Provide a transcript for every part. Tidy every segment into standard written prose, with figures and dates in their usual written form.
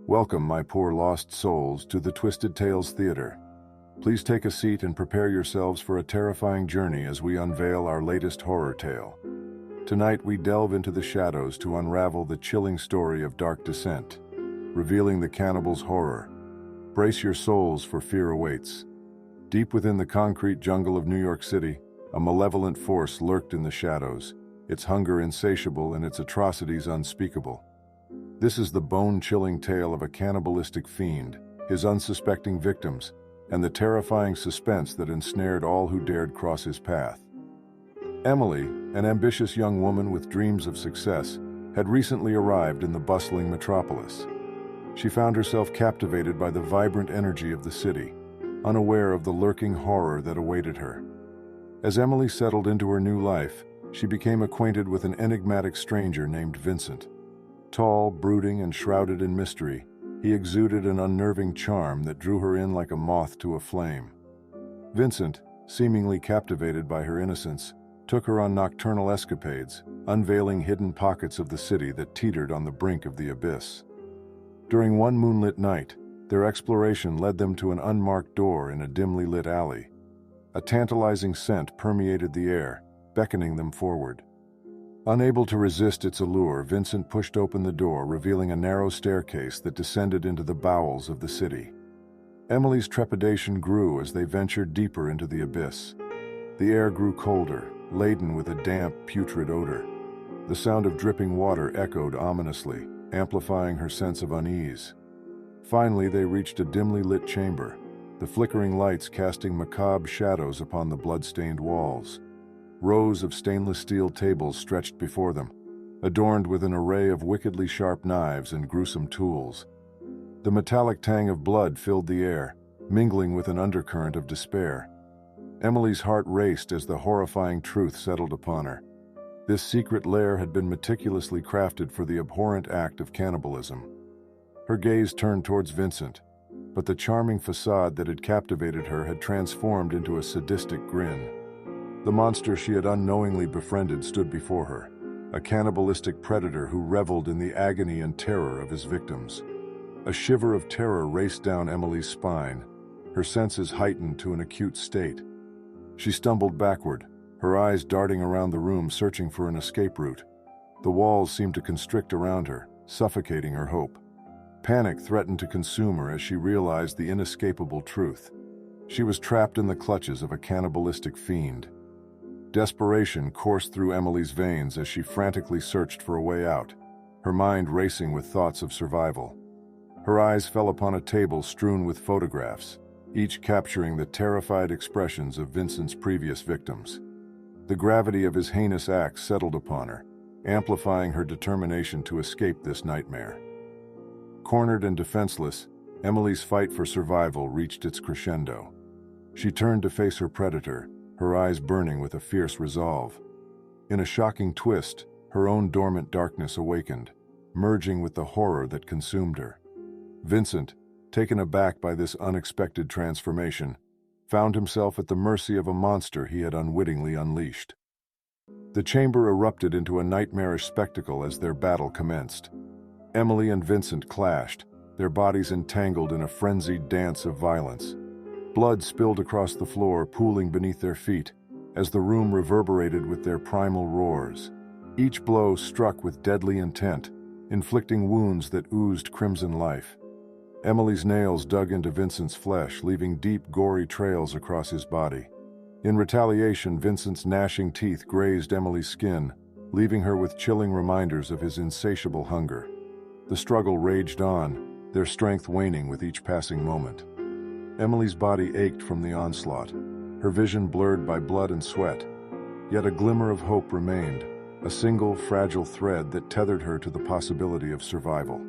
Welcome, my poor lost souls, to the Twisted Tales Theater. Please take a seat and prepare yourselves for a terrifying journey as we unveil our latest horror tale. Tonight we delve into the shadows to unravel the chilling story of Dark Descent, revealing the cannibal's horror. Brace your souls, for fear awaits. Deep within the concrete jungle of New York City, a malevolent force lurked in the shadows, its hunger insatiable and its atrocities unspeakable. This is the bone-chilling tale of a cannibalistic fiend, his unsuspecting victims, and the terrifying suspense that ensnared all who dared cross his path. Emily, an ambitious young woman with dreams of success, had recently arrived in the bustling metropolis. She found herself captivated by the vibrant energy of the city, unaware of the lurking horror that awaited her. As Emily settled into her new life, she became acquainted with an enigmatic stranger named Vincent. Tall, brooding, and shrouded in mystery, he exuded an unnerving charm that drew her in like a moth to a flame. Vincent, seemingly captivated by her innocence, took her on nocturnal escapades, unveiling hidden pockets of the city that teetered on the brink of the abyss. During one moonlit night, their exploration led them to an unmarked door in a dimly lit alley. A tantalizing scent permeated the air, beckoning them forward. Unable to resist its allure, Vincent pushed open the door, revealing a narrow staircase that descended into the bowels of the city. Emily's trepidation grew as they ventured deeper into the abyss. The air grew colder, laden with a damp, putrid odor. The sound of dripping water echoed ominously, amplifying her sense of unease. Finally, they reached a dimly lit chamber, the flickering lights casting macabre shadows upon the blood-stained walls. Rows of stainless steel tables stretched before them, adorned with an array of wickedly sharp knives and gruesome tools. The metallic tang of blood filled the air, mingling with an undercurrent of despair. Emily's heart raced as the horrifying truth settled upon her. This secret lair had been meticulously crafted for the abhorrent act of cannibalism. Her gaze turned towards Vincent, but the charming facade that had captivated her had transformed into a sadistic grin. The monster she had unknowingly befriended stood before her, a cannibalistic predator who reveled in the agony and terror of his victims. A shiver of terror raced down Emily's spine, her senses heightened to an acute state. She stumbled backward, her eyes darting around the room searching for an escape route. The walls seemed to constrict around her, suffocating her hope. Panic threatened to consume her as she realized the inescapable truth. She was trapped in the clutches of a cannibalistic fiend. Desperation coursed through Emily's veins as she frantically searched for a way out, her mind racing with thoughts of survival. Her eyes fell upon a table strewn with photographs, each capturing the terrified expressions of Vincent's previous victims. The gravity of his heinous acts settled upon her, amplifying her determination to escape this nightmare. Cornered and defenseless, Emily's fight for survival reached its crescendo. She turned to face her predator, her eyes burning with a fierce resolve. In a shocking twist, her own dormant darkness awakened, merging with the horror that consumed her. Vincent, taken aback by this unexpected transformation, found himself at the mercy of a monster he had unwittingly unleashed. The chamber erupted into a nightmarish spectacle as their battle commenced. Emily and Vincent clashed, their bodies entangled in a frenzied dance of violence. Blood spilled across the floor, pooling beneath their feet, as the room reverberated with their primal roars. Each blow struck with deadly intent, inflicting wounds that oozed crimson life. Emily's nails dug into Vincent's flesh, leaving deep, gory trails across his body. In retaliation, Vincent's gnashing teeth grazed Emily's skin, leaving her with chilling reminders of his insatiable hunger. The struggle raged on, their strength waning with each passing moment. Emily's body ached from the onslaught, her vision blurred by blood and sweat. Yet a glimmer of hope remained, a single, fragile thread that tethered her to the possibility of survival.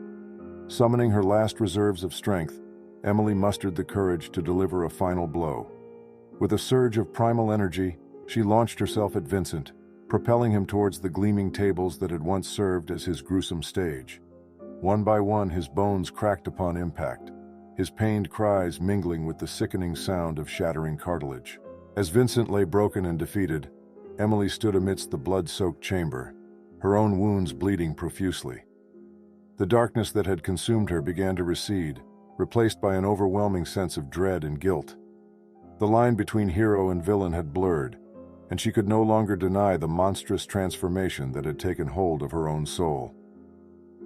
Summoning her last reserves of strength, Emily mustered the courage to deliver a final blow. With a surge of primal energy, she launched herself at Vincent, propelling him towards the gleaming tables that had once served as his gruesome stage. One by one, his bones cracked upon impact, his pained cries mingling with the sickening sound of shattering cartilage. As Vincent lay broken and defeated, Emily stood amidst the blood-soaked chamber, her own wounds bleeding profusely. The darkness that had consumed her began to recede, replaced by an overwhelming sense of dread and guilt. The line between hero and villain had blurred, and she could no longer deny the monstrous transformation that had taken hold of her own soul.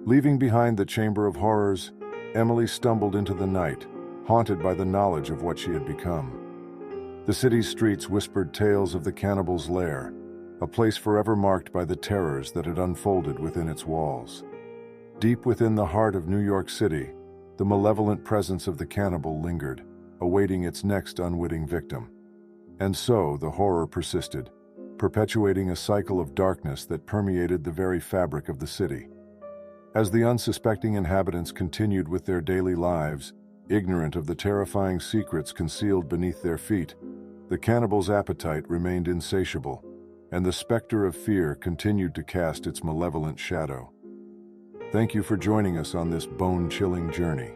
Leaving behind the Chamber of Horrors, Emily stumbled into the night, haunted by the knowledge of what she had become. The city's streets whispered tales of the cannibal's lair, a place forever marked by the terrors that had unfolded within its walls. Deep within the heart of New York City, the malevolent presence of the cannibal lingered, awaiting its next unwitting victim. And so the horror persisted, perpetuating a cycle of darkness that permeated the very fabric of the city. As the unsuspecting inhabitants continued with their daily lives, ignorant of the terrifying secrets concealed beneath their feet, the cannibal's appetite remained insatiable, and the specter of fear continued to cast its malevolent shadow. Thank you for joining us on this bone-chilling journey.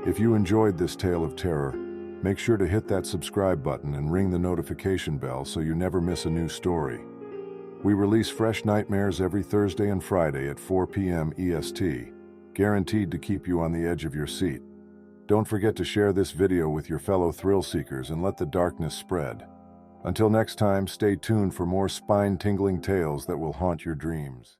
If you enjoyed this tale of terror, make sure to hit that subscribe button and ring the notification bell so you never miss a new story. We release fresh nightmares every Thursday and Friday at 4 p.m. EST, guaranteed to keep you on the edge of your seat. Don't forget to share this video with your fellow thrill seekers and let the darkness spread. Until next time, stay tuned for more spine-tingling tales that will haunt your dreams.